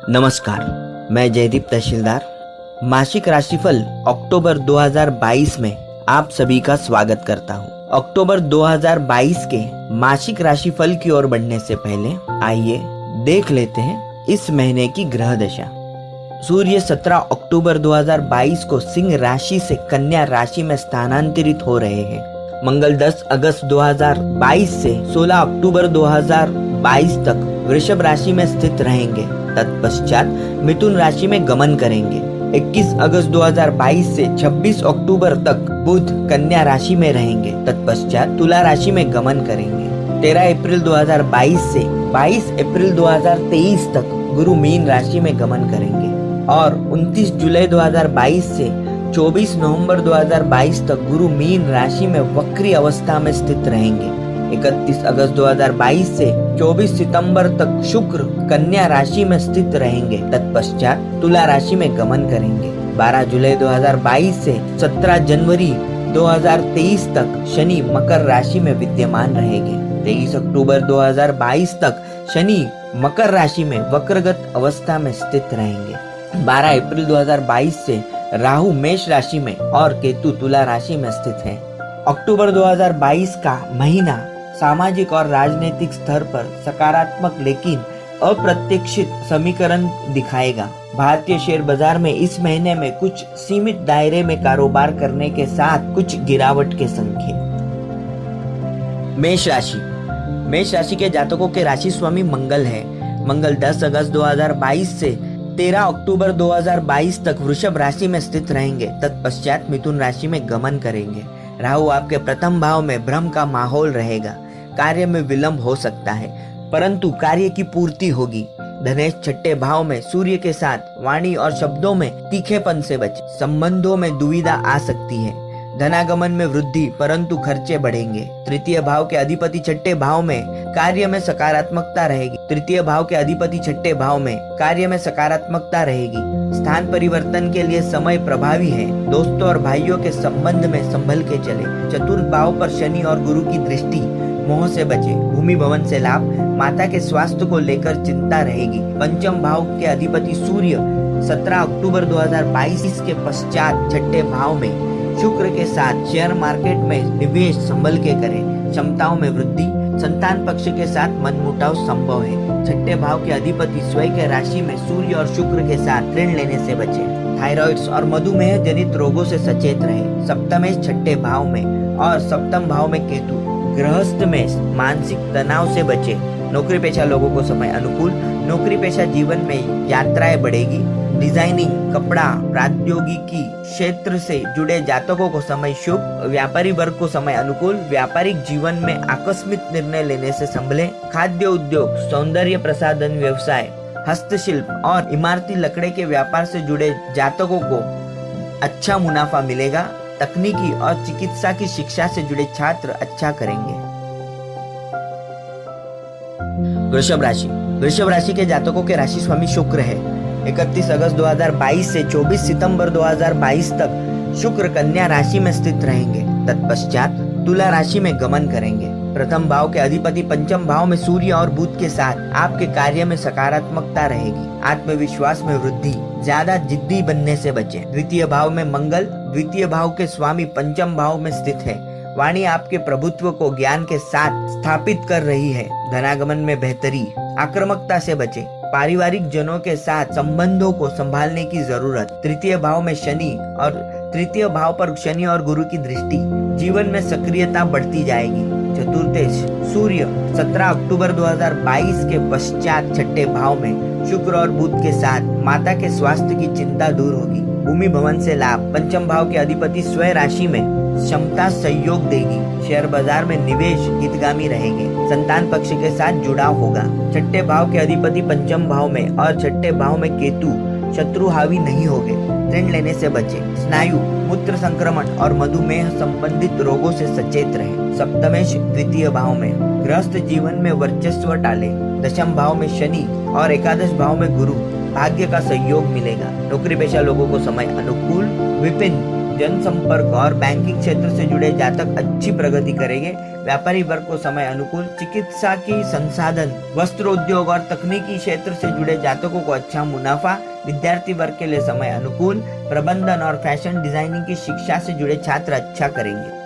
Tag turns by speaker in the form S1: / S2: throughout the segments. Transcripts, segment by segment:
S1: नमस्कार, मैं जयदीप तहसीलदार। मासिक राशिफल अक्टूबर 2022 में आप सभी का स्वागत करता हूं। अक्टूबर 2022 के मासिक राशिफल की ओर बढ़ने से पहले आइए देख लेते हैं इस महीने की ग्रह दशा। सूर्य 17 अक्टूबर 2022 को सिंह राशि से कन्या राशि में स्थानांतरित हो रहे हैं। मंगल 10 अगस्त 2022 से 16 अक्टूबर 2022 तक वृषभ राशि में स्थित रहेंगे। तत्पश्चात मिथुन राशि में गमन करेंगे। 21 अगस्त 2022 से 26 अक्टूबर तक बुध कन्या राशि में रहेंगे। तत्पश्चात तुला राशि में गमन करेंगे। 13 अप्रैल 2022 से 22 अप्रैल 2023 तक गुरु मीन राशि में गमन करेंगे और 29 जुलाई 2022 से 24 नवंबर 2022 तक गुरु मीन राशि में वक्री अवस्था में स्थित रहेंगे। 31 अगस्त 2022 से 24 सितंबर तक शुक्र कन्या राशि में स्थित रहेंगे। तत्पश्चात तुला राशि में गमन करेंगे। 12 जुलाई 2022 से 17 जनवरी 2023 तक शनि मकर राशि में विद्यमान रहेंगे। 23 अक्टूबर 2022 तक शनि मकर राशि में वक्रगत अवस्था में स्थित रहेंगे। 12 अप्रैल 2022 से राहु मेष राशि में और केतु तुला राशि में स्थित है। अक्टूबर 2022 का महीना सामाजिक और राजनीतिक स्तर पर सकारात्मक लेकिन अप्रत्याशित समीकरण दिखाएगा। भारतीय शेयर बाजार में इस महीने में कुछ सीमित दायरे में कारोबार करने के साथ कुछ गिरावट के संकेत। मेष राशि के जातकों के राशि स्वामी मंगल है। मंगल 10 अगस्त 2022 से 13 अक्टूबर 2022 तक वृषभ राशि में स्थित रहेंगे। तत्पश्चात मिथुन राशि में गमन करेंगे। राहु आपके प्रथम भाव में भ्रम का माहौल रहेगा। कार्य में विलंब हो सकता है परंतु कार्य की पूर्ति होगी। धनेश छठे भाव में सूर्य के साथ वाणी और शब्दों में तीखेपन से बचे। संबंधों में दुविधा आ सकती है। धनागमन में वृद्धि परंतु खर्चे बढ़ेंगे। तृतीय भाव के अधिपति छठे भाव में कार्य में सकारात्मकता रहेगी। स्थान परिवर्तन के लिए समय प्रभावी है। दोस्तों और भाइयों के संबंध में संभल के चले। चतुर्थ भाव पर शनि और गुरु की दृष्टि, मोह से बचे। भूमि भवन से लाभ, माता के स्वास्थ्य को लेकर चिंता रहेगी। पंचम भाव के अधिपति सूर्य 17 अक्टूबर 2022 के पश्चात छठे भाव में शुक्र के साथ शेयर मार्केट में निवेश संभल के करें। क्षमताओं में वृद्धि, संतान पक्ष के साथ मनमुटाव संभव है। छठे भाव के अधिपति स्वयं के राशि में सूर्य और शुक्र के साथ ऋण लेने से बचे। थायराइड्स और मधुमेह जनित रोगों से सचेत रहे। सप्तमेश छठे भाव में और सप्तम भाव में केतु। गृहस्थ में मानसिक तनाव से बचे। नौकरी पेशा लोगों को समय अनुकूल। नौकरी पेशा जीवन में यात्राएं बढ़ेगी। डिजाइनिंग, कपड़ा, प्रौद्योगिकी क्षेत्र से जुड़े जातकों को समय शुभ। व्यापारी वर्ग को समय अनुकूल। व्यापारिक जीवन में आकस्मिक निर्णय लेने से संभले। खाद्य उद्योग, सौंदर्य प्रसाधन व्यवसाय, हस्तशिल्प और इमारती लकड़े के व्यापार से जुड़े जातकों को अच्छा मुनाफा मिलेगा। तकनीकी और चिकित्सा की शिक्षा से जुड़े छात्र अच्छा करेंगे। वृषभ राशि के जातकों के राशि स्वामी शुक्र है। 31 अगस्त 2022 से 24 सितंबर 2022 तक शुक्र कन्या राशि में स्थित रहेंगे। तत्पश्चात तुला राशि में गमन करेंगे। प्रथम भाव के अधिपति पंचम भाव में सूर्य और बुध के साथ आपके कार्य में सकारात्मकता रहेगी। आत्मविश्वास में वृद्धि, ज्यादा जिद्दी बनने से बचें। द्वितीय भाव में मंगल द्वितीय भाव के स्वामी पंचम भाव में स्थित है। वाणी आपके प्रभुत्व को ज्ञान के साथ स्थापित कर रही है। धनागमन में बेहतरी, आक्रामकता से बचे। पारिवारिक जनों के साथ संबंधों को संभालने की जरूरत। तृतीय भाव पर शनि और गुरु की दृष्टि, जीवन में सक्रियता बढ़ती जाएगी। चतुर्थेश सूर्य 17 अक्टूबर 2022 के पश्चात छठे भाव में शुक्र और बुध के साथ माता के स्वास्थ्य की चिंता दूर होगी। भूमि भवन से लाभ। पंचम भाव के अधिपति स्वयं राशि में क्षमता सहयोग देगी। शेयर बाजार में निवेश हितगामी रहेंगे। संतान पक्ष के साथ जुड़ाव होगा। छठे भाव के अधिपति पंचम भाव में और छठे भाव में केतु शत्रु हावी नहीं होंगे। ऋण लेने से बचे। स्नायु, मूत्र संक्रमण और मधुमेह संबंधित रोगों से सचेत रहे। सप्तमेश द्वितीय भाव में गृहस्थ जीवन में वर्चस्व टाले। दशम भाव में शनि और एकादश भाव में गुरु, भाग्य का सहयोग मिलेगा। नौकरी पेशा लोगों को समय अनुकूल। विपिन जनसंपर्क और बैंकिंग क्षेत्र से जुड़े जातक अच्छी प्रगति करेंगे। व्यापारी वर्ग को समय अनुकूल। चिकित्सा की संसाधन, वस्त्र उद्योग और तकनीकी क्षेत्र से जुड़े जातकों को अच्छा मुनाफा। विद्यार्थी वर्ग के लिए समय अनुकूल। प्रबंधन और फैशन डिजाइनिंग की शिक्षा से जुड़े छात्र अच्छा करेंगे।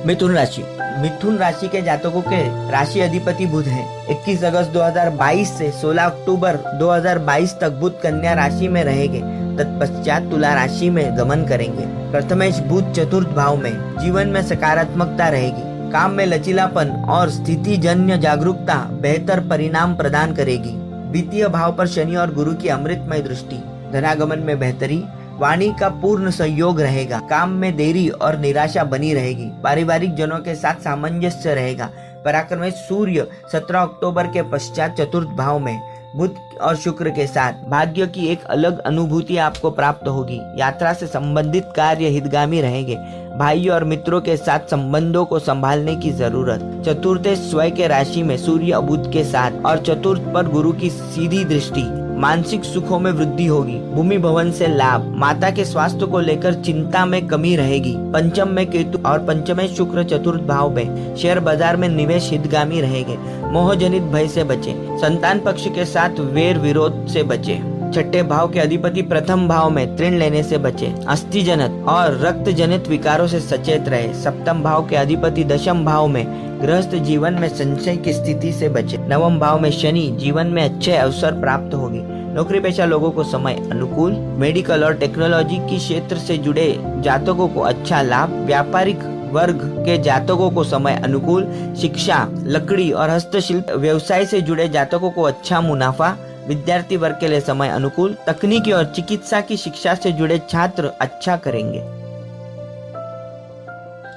S1: मिथुन राशि। मिथुन राशि के जातकों के राशि अधिपति बुध है। 21 अगस्त 2022 से 16 अक्टूबर 2022 तक बुध कन्या राशि में रहेंगे। तत्पश्चात तुला राशि में गमन करेंगे। प्रथमेश बुध चतुर्थ भाव में। जीवन में सकारात्मकता रहेगी। काम में लचीलापन और स्थिति जन्य जागरूकता बेहतर परिणाम प्रदान करेगी। द्वितीय भाव पर शनि और गुरु की अमृतमय दृष्टि। धनागमन में बेहतरी। वाणी का पूर्ण सहयोग रहेगा। काम में देरी और निराशा बनी रहेगी। पारिवारिक जनों के साथ सामंजस्य रहेगा। पराक्रम में सूर्य 17 अक्टूबर के पश्चात चतुर्थ भाव में बुध और शुक्र के साथ भाग्य की एक अलग अनुभूति आपको प्राप्त होगी। यात्रा से संबंधित कार्य हितगामी रहेंगे। भाइयों और मित्रों के साथ संबंधों को संभालने की जरूरत। चतुर्थ स्वयं के राशि में सूर्य बुध के साथ और चतुर्थ पर गुरु की सीधी दृष्टि। मानसिक सुखों में वृद्धि होगी। भूमि भवन से लाभ। माता के स्वास्थ्य को लेकर चिंता में कमी रहेगी। पंचम में केतु और पंचमे शुक्र चतुर्थ भाव में। शेयर बाजार में निवेश हितगामी रहेंगे। मोहजनित भय से बचे। संतान पक्ष के साथ वैर विरोध से बचे। छठे भाव के अधिपति प्रथम भाव में तृण लेने से बचे। अस्थि जनित और रक्त जनित विकारों से सचेत रहे। सप्तम भाव के अधिपति दशम भाव में। गृहस्थ जीवन में संशय की स्थिति से बचे। नवम भाव में शनि। जीवन में अच्छे अवसर प्राप्त होगी। नौकरी पेशा लोगों को समय अनुकूल। मेडिकल और टेक्नोलॉजी की क्षेत्र से जुड़े जातकों को अच्छा लाभ। व्यापारिक वर्ग के जातकों को समय अनुकूल। शिक्षा, लकड़ी और हस्तशिल्प व्यवसाय से जुड़े जातकों को अच्छा मुनाफा। विद्यार्थी वर्ग के लिए समय अनुकूल। तकनीकी और चिकित्सा की शिक्षा से जुड़े छात्र अच्छा करेंगे।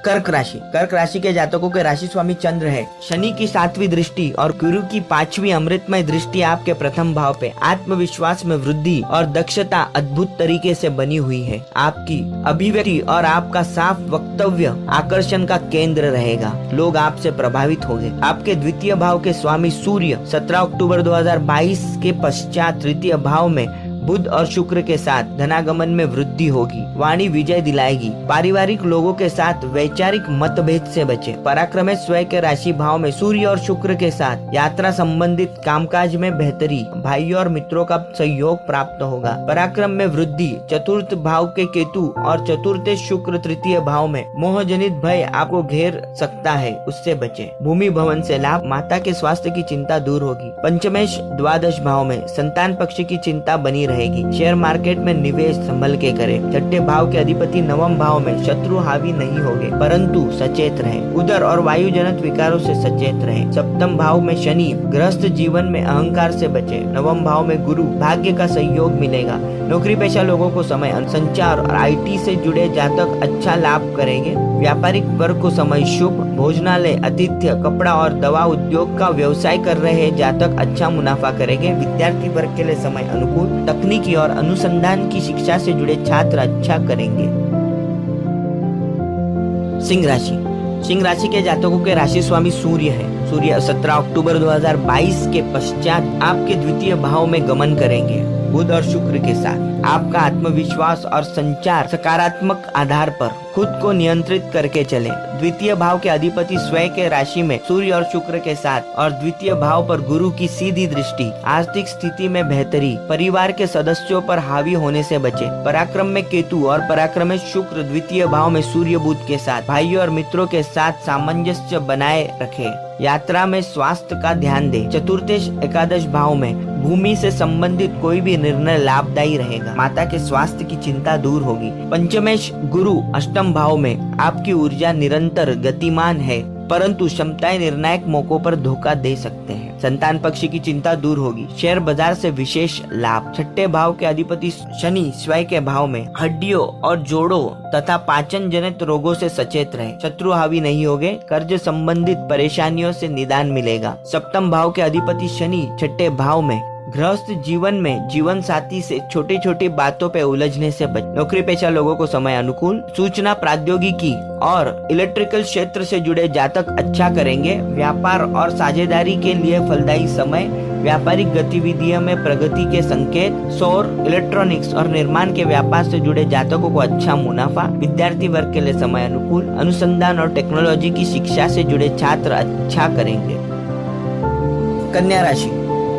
S1: कर्क राशि। कर्क राशि के जातकों के राशि स्वामी चंद्र है। शनि की 7वीं दृष्टि और गुरु की 5वीं अमृतमय दृष्टि आपके प्रथम भाव पे। आत्मविश्वास में वृद्धि और दक्षता अद्भुत तरीके से बनी हुई है। आपकी अभिव्यक्ति और आपका साफ वक्तव्य आकर्षण का केंद्र रहेगा। लोग आपसे प्रभावित होंगे। आपके द्वितीय भाव के स्वामी सूर्य 17 अक्टूबर 2022 के पश्चात तृतीय भाव में बुध और शुक्र के साथ धनागमन में वृद्धि होगी। वाणी विजय दिलाएगी। पारिवारिक लोगों के साथ वैचारिक मतभेद से बचे। पराक्रम में स्वयं के राशि भाव में सूर्य और शुक्र के साथ यात्रा संबंधित कामकाज में बेहतरी। भाइयों और मित्रों का सहयोग प्राप्त होगा। पराक्रम में वृद्धि। चतुर्थ भाव के केतु और चतुर्थ शुक्र तृतीय भाव में। मोहजनित भय आपको घेर सकता है, उससे बचे। भूमि भवन से लाभ। माता के स्वास्थ्य की चिंता दूर होगी। पंचमेश द्वादश भाव में संतान पक्ष की चिंता बनी रहेगी। शेयर मार्केट में निवेश संभल के करें। छठे भाव के अधिपति नवम भाव में। शत्रु हावी नहीं होंगे, परंतु सचेत रहें। उदर और वायु जनित विकारों से सचेत रहें। सप्तम भाव में शनि। गृहस्थ जीवन में अहंकार से बचे। नवम भाव में गुरु। भाग्य का सहयोग मिलेगा। नौकरी पेशा लोगों को समय। संचार और IT से जुड़े जातक अच्छा लाभ करेंगे। व्यापारिक वर्ग को समय शुभ। भोजनालय, आतिथ्य, कपड़ा और दवा उद्योग का व्यवसाय कर रहे जातक अच्छा मुनाफा करेंगे। विद्यार्थी वर्ग के लिए समय अनुकूल। तकनीकी और अनुसंधान की शिक्षा से जुड़े छात्र अच्छा करेंगे। सिंह राशि। सिंह राशि के जातकों के राशि स्वामी सूर्य है। सूर्य 17 अक्टूबर 2022 के पश्चात आपके द्वितीय भाव में गमन करेंगे। बुध और शुक्र के साथ आपका आत्मविश्वास और संचार सकारात्मक आधार पर खुद को नियंत्रित करके चले। द्वितीय भाव के अधिपति स्वयं के राशि में सूर्य और शुक्र के साथ और द्वितीय भाव पर गुरु की सीधी दृष्टि। आर्थिक स्थिति में बेहतरी। परिवार के सदस्यों पर हावी होने से बचे। पराक्रम में केतु और पराक्रम में शुक्र द्वितीय भाव में सूर्य बुध के साथ। भाइयों और मित्रों के साथ सामंजस्य बनाए रखे। यात्रा में स्वास्थ्य का ध्यान दे। चतुर्थेश एकादश भाव में भूमि से संबंधित कोई भी निर्णय लाभदायी रहेगा। माता के स्वास्थ्य की चिंता दूर होगी। पंचमेश गुरु अष्टम भाव में। आपकी ऊर्जा निरंतर गतिमान है, परंतु क्षमताएं निर्णायक मौकों पर धोखा दे सकते हैं। संतान पक्ष की चिंता दूर होगी। शेयर बाजार से विशेष लाभ। छठे भाव के अधिपति शनि स्वयं के भाव में। हड्डियों और जोड़ों तथा पाचन जनित रोगों से सचेत रहे। शत्रु हावी नहीं होंगे। कर्ज संबंधित परेशानियों से निदान मिलेगा। सप्तम भाव के अधिपति शनि छठे भाव में। गृहस्थ जीवन में जीवन साथी से छोटी छोटी बातों पे उलझने से बच। नौकरी पेशा लोगों को समय अनुकूल। सूचना प्रौद्योगिकी और इलेक्ट्रिकल क्षेत्र से जुड़े जातक अच्छा करेंगे। व्यापार और साझेदारी के लिए फलदायी समय। व्यापारिक गतिविधियों में प्रगति के संकेत। सौर, इलेक्ट्रॉनिक्स और निर्माण के व्यापार से जुड़े जातकों को अच्छा मुनाफा। विद्यार्थी वर्ग के लिए समय अनुकूल। अनुसंधान और टेक्नोलॉजी की शिक्षा से जुड़े छात्र अच्छा करेंगे। कन्या राशि।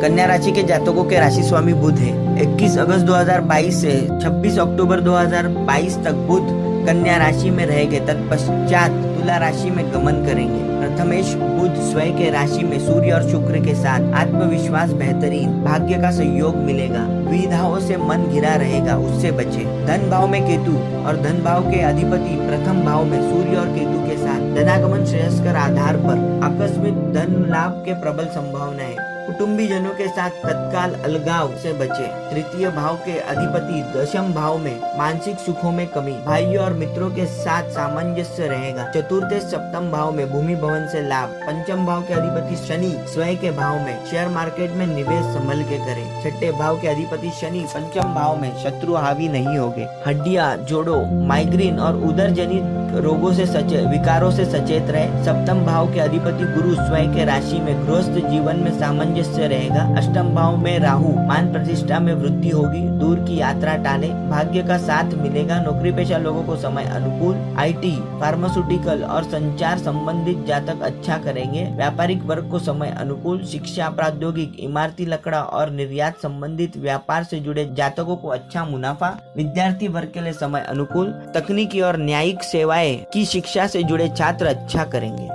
S1: कन्या राशि के जातकों के राशि स्वामी बुध है। 21 अगस्त 2022 से 26 अक्टूबर 2022 तक बुध कन्या राशि में रहेंगे। तत्पश्चात तुला राशि में गमन करेंगे। प्रथमेश बुध स्वयं के राशि में सूर्य और शुक्र के साथ आत्मविश्वास बेहतरीन, भाग्य का सहयोग मिलेगा। विधाओं से मन घिरा रहेगा, उससे बचे। धन भाव में केतु और धन भाव के अधिपति प्रथम भाव में सूर्य और केतु के साथ धनागमन श्रेयस्कर आधार पर आकस्मिक धन लाभ के प्रबल संभावना है। कुटुंबी जनों के साथ तत्काल अलगाव से बचे। तृतीय भाव के अधिपति दशम भाव में मानसिक सुखों में कमी। भाइयों और मित्रों के साथ सामंजस्य रहेगा। चतुर्थ सप्तम भाव में भूमि भवन से लाभ। पंचम भाव के अधिपति शनि स्वयं के भाव में शेयर मार्केट में निवेश संभल के करें। छठे भाव के अधिपति शनि पंचम भाव में शत्रु हावी नहीं होंगे। हड्डियां, जोड़ों, माइग्रेन और उदर जनित रोगों से विकारों से सचेत रहे। सप्तम भाव के अधिपति गुरु स्वयं के राशि में गृहस्थ जीवन में सामंजस्य रहेगा। अष्टम भाव में राहु मान प्रतिष्ठा में वृद्धि होगी। दूर की यात्रा टाले, भाग्य का साथ मिलेगा। नौकरी पेशा लोगों को समय अनुकूल। IT, फार्मास्यूटिकल और संचार संबंधित जातक अच्छा करेंगे। व्यापारिक वर्ग को समय अनुकूल। शिक्षा, प्रौद्योगिक, इमारती लकड़ा और निर्यात संबंधित व्यापार से जुड़े जातकों को अच्छा मुनाफा। विद्यार्थी वर्ग के लिए समय अनुकूल। तकनीकी और न्यायिक सेवाएं की शिक्षा से जुड़े छात्र अच्छा करेंगे।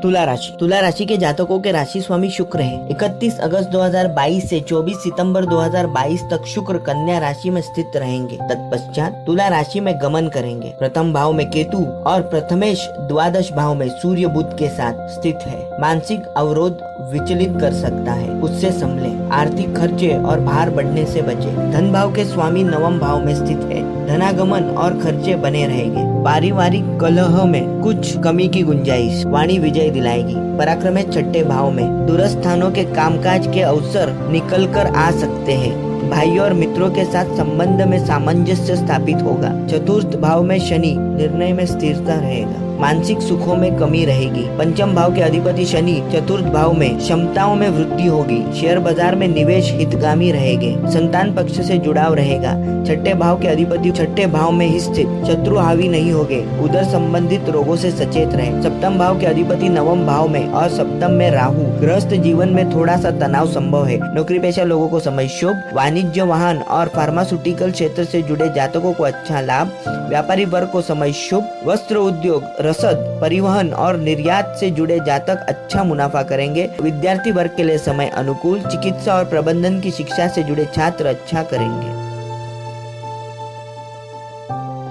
S1: तुला राशि। तुला राशि के जातकों के राशि स्वामी शुक्र है। 31 अगस्त 2022 से 24 सितंबर 2022 तक शुक्र कन्या राशि में स्थित रहेंगे। तत्पश्चात तुला राशि में गमन करेंगे। प्रथम भाव में केतु और प्रथमेश द्वादश भाव में सूर्य बुध के साथ स्थित है। मानसिक अवरोध विचलित कर सकता है, उससे संभले। आर्थिक खर्चे और भार बढ़ने से बचे। धन भाव के स्वामी नवम भाव में स्थित है। धनागमन और खर्चे बने रहेंगे। पारिवारिक कलह में कुछ कमी की गुंजाइश। वाणी विजय दिलाएगी। पराक्रम छठे भाव में दूरस्थ स्थानों के कामकाज के अवसर निकल कर आ सकते हैं। भाइयों और मित्रों के साथ संबंध में सामंजस्य स्थापित होगा। चतुर्थ भाव में शनि निर्णय में स्थिरता रहेगा। मानसिक सुखों में कमी रहेगी। पंचम भाव के अधिपति शनि चतुर्थ भाव में क्षमताओं में वृद्धि होगी। शेयर बाजार में निवेश हितगामी रहेंगे। संतान पक्ष से जुड़ाव रहेगा। छठे भाव के अधिपति छठे भाव में ही स्थित, शत्रु हावी नहीं होंगे। उधर संबंधित रोगों से सचेत रहे। सप्तम भाव के अधिपति नवम भाव में और सप्तम में राहु। गृहस्थ जीवन में थोड़ा सा तनाव संभव है। नौकरी पेशा लोगों को समय शुभ। वाणिज्य, वाहन और फार्मास्यूटिकल क्षेत्र से जुड़े जातकों को अच्छा लाभ। व्यापारी वर्ग को समय शुभ। वस्त्र उद्योग, रसद, परिवहन और निर्यात से जुड़े जातक अच्छा मुनाफा करेंगे। विद्यार्थी वर्ग के लिए समय अनुकूल। चिकित्सा और प्रबंधन की शिक्षा से जुड़े छात्र अच्छा करेंगे।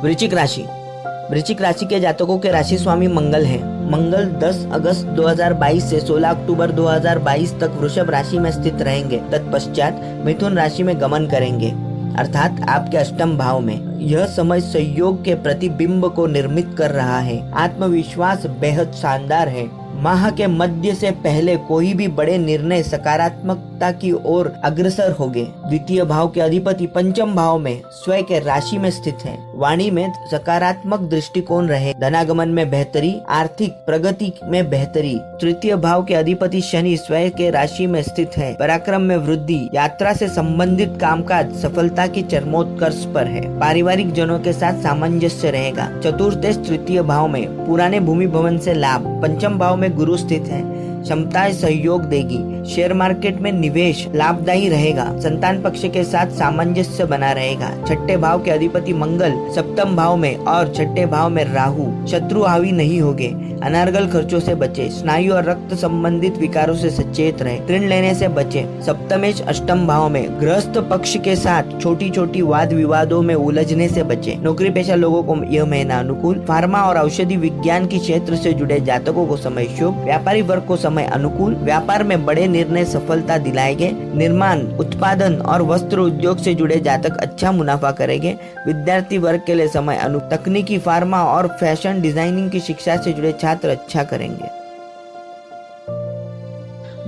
S1: वृश्चिक राशि। वृश्चिक राशि के जातकों के राशि स्वामी मंगल है। मंगल 10 अगस्त 2022 से 16 अक्टूबर 2022 तक वृषभ राशि में स्थित रहेंगे। तत्पश्चात मिथुन राशि में गमन करेंगे, अर्थात आपके अष्टम भाव में। यह समय सहयोग के प्रतिबिंब को निर्मित कर रहा है। आत्मविश्वास बेहद शानदार है। माह के मध्य से पहले कोई भी बड़े निर्णय सकारात्मकता की ओर अग्रसर होंगे। द्वितीय भाव के अधिपति पंचम भाव में स्वयं के राशि में स्थित है। वाणी में सकारात्मक दृष्टिकोण रहे। धनागमन में बेहतरी, आर्थिक प्रगति में बेहतरी। तृतीय भाव के अधिपति शनि स्वयं के राशि में स्थित है। पराक्रम में वृद्धि। यात्रा से संबंधित कामकाज सफलता की चरमोत्कर्ष पर है। पारिवारिक जनों के साथ सामंजस्य रहेगा। चतुर्थ तृतीय भाव में पुराने भूमि भवन से लाभ। पंचम भाव में गुरु स्थित है। क्षमताएं सहयोग देगी। शेयर मार्केट में निवेश लाभदायी रहेगा। संतान पक्ष के साथ सामंजस्य बना रहेगा। छठे भाव के अधिपति मंगल सप्तम भाव में और छठे भाव में राहु। शत्रु हावी नहीं होंगे। अनार्गल खर्चों से बचे। स्नायु और रक्त संबंधित विकारों से सचेत रहे। ऋण लेने से बचे। सप्तमेश अष्टम भाव में गृहस्थ पक्ष के साथ छोटी छोटी वाद विवादों में उलझने से बचे। नौकरी पेशा लोगों को यह महीना अनुकूल। फार्मा और औषधि विज्ञान की क्षेत्र से जुड़े जातकों को समय शुभ। व्यापारी वर्ग को समय अनुकूल। व्यापार में बड़े निर्णय सफलता दिलाएंगे। निर्माण, उत्पादन और वस्त्र उद्योग से जुड़े जातक अच्छा मुनाफा करेंगे। विद्यार्थी वर्ग के लिए समय तकनीकी, फार्मा और फैशन डिजाइनिंग की शिक्षा से जुड़े छात्र अच्छा करेंगे।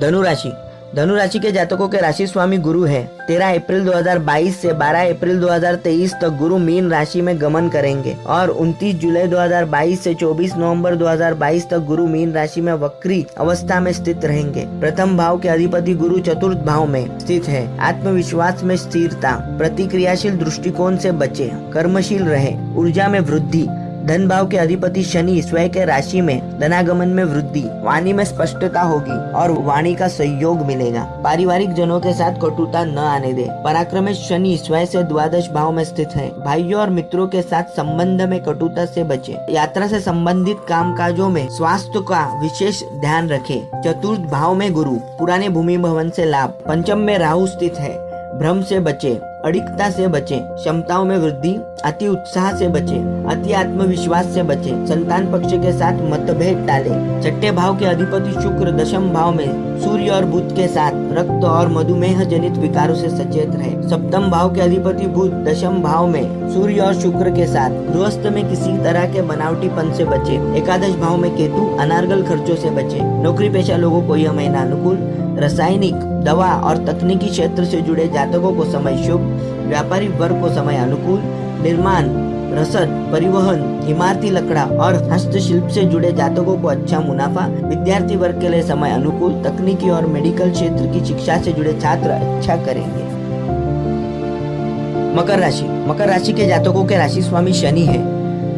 S1: धनु राशि। धनु राशि के जातकों के राशि स्वामी गुरु है। 13 अप्रैल 2022 से 12 अप्रैल 2023 तक गुरु मीन राशि में गमन करेंगे और 29 जुलाई 2022 से 24 नवंबर 2022 तक गुरु मीन राशि में वक्री अवस्था में स्थित रहेंगे। प्रथम भाव के अधिपति गुरु चतुर्थ भाव में स्थित है। आत्मविश्वास में स्थिरता, प्रतिक्रियाशील दृष्टिकोण से बचे, कर्मशील रहे, ऊर्जा में वृद्धि। धन भाव के अधिपति शनि स्वयं के राशि में धनागमन में वृद्धि, वाणी में स्पष्टता होगी और वाणी का सहयोग मिलेगा। पारिवारिक जनों के साथ कटुता न आने दे। पराक्रमी शनि स्वयं से द्वादश भाव में स्थित है। भाइयों और मित्रों के साथ संबंध में कटुता से बचे। यात्रा से संबंधित कामकाजों में स्वास्थ्य का विशेष ध्यान रखे। चतुर्थ भाव में गुरु, पुराने भूमि भवन से लाभ। पंचम में राहु स्थित है। भ्रम से बचे, अडिकता से बचे, क्षमताओं में वृद्धि, अति उत्साह से बचे, अति आत्मविश्वास से बचे, संतान पक्ष के साथ मतभेद टाले। छठे भाव के अधिपति शुक्र दशम भाव में सूर्य और बुध के साथ रक्त और मधुमेह जनित विकारों से सचेत रहे। सप्तम भाव के अधिपति बुध दशम भाव में सूर्य और शुक्र के साथ गृहस्थ में किसी तरह के बनावटीपन से बचे। एकादश भाव में केतु अनार्गल खर्चों से बचे। नौकरी पेशा लोगों को यह महीना अनुकूल। रासायनिक, दवा और तकनीकी क्षेत्र से जुड़े जातकों को समय शुभ। व्यापारी वर्ग को समय अनुकूल। निर्माण, रसद, परिवहन, इमारती लकड़ा और हस्तशिल्प से जुड़े जातकों को अच्छा मुनाफा। विद्यार्थी वर्ग के लिए समय अनुकूल। तकनीकी और मेडिकल क्षेत्र की शिक्षा से जुड़े छात्र अच्छा करेंगे। मकर राशि के जातकों के राशि स्वामी शनि है।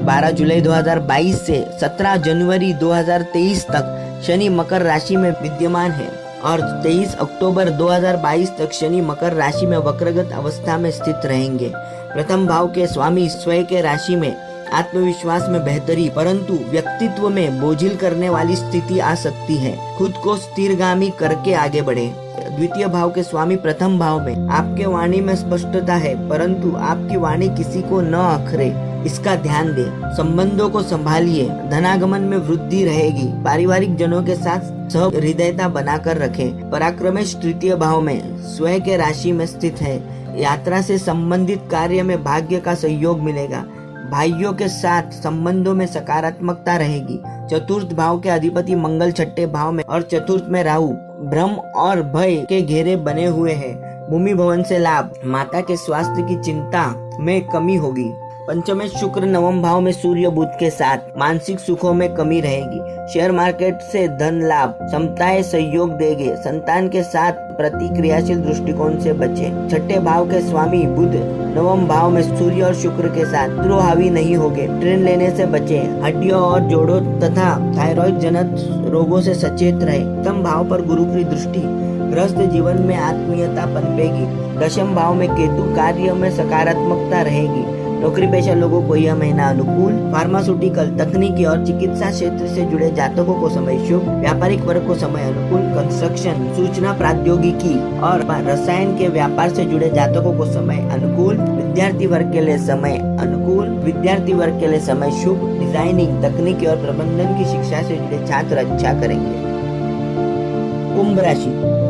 S1: 12 जुलाई 2022 से 17 जनवरी 2023 तक शनि मकर राशि में विद्यमान है और 23 अक्टूबर 2022 तक शनि मकर राशि में वक्रगत अवस्था में स्थित रहेंगे। प्रथम भाव के स्वामी स्वयं के राशि में आत्मविश्वास में बेहतरी, परंतु व्यक्तित्व में बोझिल करने वाली स्थिति आ सकती है। खुद को स्थिरगामी करके आगे बढ़े। द्वितीय भाव के स्वामी प्रथम भाव में आपके वाणी में स्पष्टता है, परंतु आपकी वाणी किसी को न अखरे, इसका ध्यान दे। संबंधों को संभालिए। धनागमन में वृद्धि रहेगी। पारिवारिक जनों के साथ सहृदयता बनाकर रखें। पराक्रमेश तृतीय भाव में स्वयं के राशि में स्थित है। यात्रा से संबंधित कार्य में भाग्य का सहयोग मिलेगा। भाइयों के साथ संबंधों में सकारात्मकता रहेगी। चतुर्थ भाव के अधिपति मंगल छठे भाव में और चतुर्थ में राहु भ्रम और भय के घेरे बने हुए हैं। भूमि भवन से लाभ। माता के स्वास्थ्य की चिंता में कमी होगी। पंचम शुक्र नवम भाव में सूर्य बुध के साथ मानसिक सुखों में कमी रहेगी। शेयर मार्केट से धन लाभ, क्षमताएं सहयोग देंगे। संतान के साथ प्रतिक्रियाशील दृष्टिकोण से बचे। छठे भाव के स्वामी बुध नवम भाव में सूर्य और शुक्र के साथ हावी नहीं होंगे। ट्रेन लेने से बचे। हड्डियों और जोड़ों तथा थायराइड जनित रोगों से सचेत रहे। दशम भाव पर गुरु की दृष्टि, गृहस्थ जीवन में आत्मीयता पनपेगी। दशम भाव में केतु, कार्य में सकारात्मकता रहेगी। नौकरी पेशा लोगों को यह महीना अनुकूल। फार्मास्यूटिकल, तकनीकी और चिकित्सा क्षेत्र से जुड़े जातकों को समय शुभ। व्यापारिक वर्ग को समय अनुकूल। कंस्ट्रक्शन, सूचना प्रौद्योगिकी और रसायन के व्यापार से जुड़े जातकों को समय अनुकूल। विद्यार्थी वर्ग के लिए समय अनुकूल। विद्यार्थी वर्ग के लिए समय शुभ। डिजाइनिंग, तकनीकी और प्रबंधन की शिक्षा से जुड़े छात्र अच्छा करेंगे।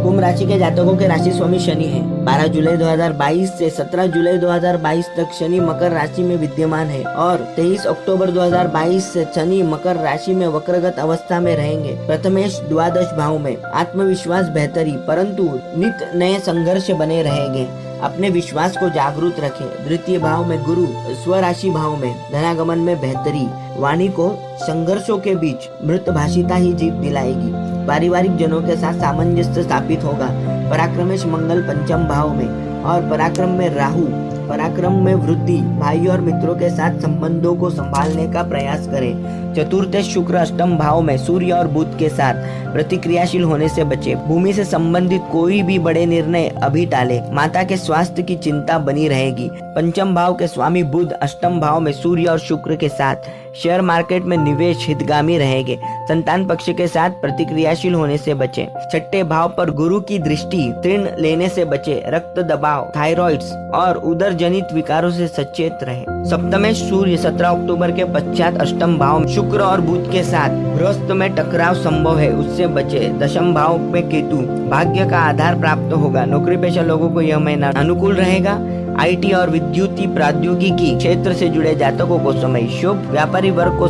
S1: कुंभ राशि के जातकों के राशि स्वामी शनि है। 12 जुलाई 2022 से 17 जुलाई 2022 तक शनि मकर राशि में विद्यमान है और 23 अक्टूबर 2022 से शनि मकर राशि में वक्रगत अवस्था में रहेंगे। प्रथमेश द्वादश भाव में आत्मविश्वास बेहतरी, परंतु नित्य नए संघर्ष बने रहेंगे। अपने विश्वास को जागरूक रखें। द्वितीय भाव में गुरु स्वराशि भाव में धनागमन में बेहतरी। वाणी को संघर्षों के बीच मृतभाषिता ही जीत दिलाएगी। पारिवारिक जनों के साथ सामंजस्य स्थापित होगा। पराक्रमेश मंगल पंचम भाव में और पराक्रम में राहु, पराक्रम में वृद्धि। भाइयों और मित्रों के साथ संबंधों को संभालने का प्रयास करें। चतुर्थ शुक्र अष्टम भाव में सूर्य और बुध के साथ प्रतिक्रियाशील होने से बचे। भूमि से संबंधित कोई भी बड़े निर्णय अभी टाले। माता के स्वास्थ्य की चिंता बनी रहेगी। पंचम भाव के स्वामी बुध अष्टम भाव में सूर्य और शुक्र के साथ शेयर मार्केट में निवेश हितगामी रहेंगे। संतान पक्ष के साथ प्रतिक्रियाशील होने से बचे। छठे भाव पर गुरु की दृष्टि, ऋण लेने से बचे। रक्त दबाव, थायराइड्स और उदर जनित विकारों से सचेत रहे। सप्तमे सूर्य 17 अक्टूबर के पश्चात अष्टम भाव में शुक्र और बुध के साथ गृहस्थ में टकराव संभव है, उससे बचे। दशम भाव में केतु, भाग्य का आधार प्राप्त होगा। नौकरी पेशा लोगों को यह महीना अनुकूल रहेगा। आईटी और विद्युतीय प्रौद्योगिकी क्षेत्र से जुड़े जातकों को समय शुभ। व्यापारी वर्ग को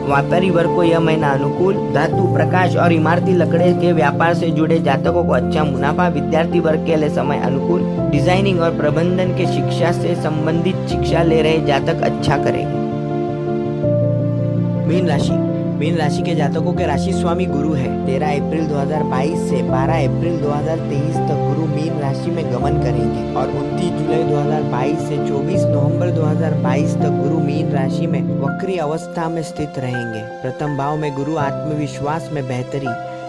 S1: व्यापारी वर्ग को यह महीना अनुकूल। धातु, प्रकाश और इमारती लकड़े के व्यापार से जुड़े जातकों को अच्छा मुनाफा। विद्यार्थी वर्ग के लिए समय अनुकूल। डिजाइनिंग और प्रबंधन के शिक्षा से संबंधित शिक्षा ले रहे जातक अच्छा करेंगे। मीन राशि के जातकों के राशि स्वामी गुरु है। 13 अप्रैल 2022 से 12 अप्रैल 2023 तक गुरु मीन राशि में गमन करेंगे और 29 जुलाई 2022 से 24 नवंबर 2022 तक गुरु मीन राशि में वक्री अवस्था में स्थित रहेंगे। प्रथम भाव में गुरु आत्मविश्वास में बेहतरी,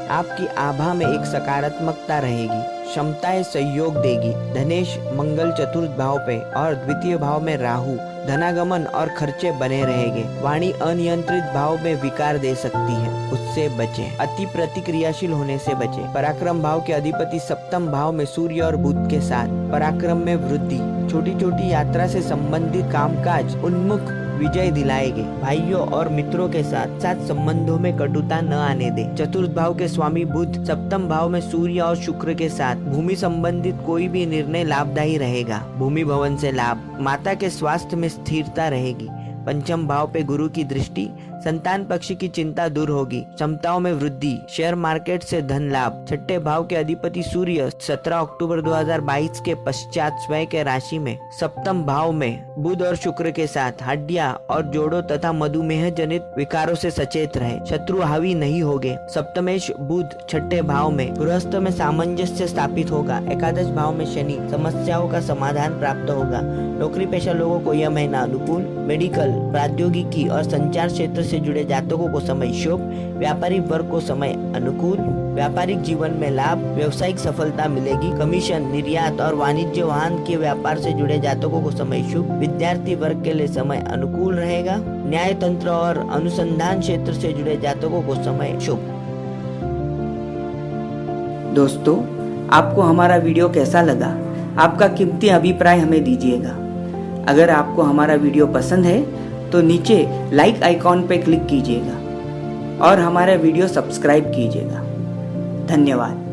S1: आपकी आभा में एक सकारात्मकता रहेगी, क्षमताएं सहयोग देगी। धनेश मंगल चतुर्थ भाव पे और द्वितीय भाव में राहु, धनागमन और खर्चे बने रहेंगे। वाणी अनियंत्रित भाव में विकार दे सकती है, उससे बचें। अति प्रतिक्रियाशील होने से बचें। पराक्रम भाव के अधिपति सप्तम भाव में सूर्य और बुध के साथ पराक्रम में वृद्धि। छोटी छोटी यात्रा से संबंधित कामकाज उन्मुख विजय दिलाएंगे। भाइयों और मित्रों के साथ साथ संबंधों में कटुता न आने दे। चतुर्थ भाव के स्वामी बुध सप्तम भाव में सूर्य और शुक्र के साथ भूमि संबंधित कोई भी निर्णय लाभदायी रहेगा। भूमि भवन से लाभ, माता के स्वास्थ्य में स्थिरता रहेगी। पंचम भाव पे गुरु की दृष्टि, संतान पक्ष की चिंता दूर होगी। क्षमताओं में वृद्धि, शेयर मार्केट से धन लाभ। छठे भाव के अधिपति सूर्य 17 अक्टूबर 2022 के पश्चात स्वयं के राशि में सप्तम भाव में बुध और शुक्र के साथ हड्डियां और जोड़ों तथा मधुमेह जनित विकारों से सचेत रहे। शत्रु हावी नहीं होंगे। सप्तमेश बुध छठे भाव में गृहस्थ में सामंजस्य स्थापित होगा। एकादश भाव में शनि, समस्याओं का समाधान प्राप्त होगा। नौकरी पेशा लोगों को यह महीना अनुकूल। मेडिकल, प्रौद्योगिकी और संचार क्षेत्र से जुड़े जातकों को समय शुभ। व्यापारिक वर्ग को समय अनुकूल। व्यापारिक जीवन में लाभ, व्यवसायिक सफलता मिलेगी। कमीशन, निर्यात और वाणिज्य वाहन के व्यापार से जुड़े जातकों को समय शुभ। विद्यार्थी वर्ग के लिए समय अनुकूल रहेगा। न्याय तंत्र और अनुसंधान क्षेत्र से जुड़े जातकों को समय शुभ।
S2: दोस्तों, आपको हमारा वीडियो कैसा लगा? आपका कीमती अभिप्राय हमें दीजिएगा। अगर आपको हमारा वीडियो पसंद है तो नीचे लाइक आइकॉन पर क्लिक कीजिएगा और हमारा वीडियो सब्सक्राइब कीजिएगा। धन्यवाद।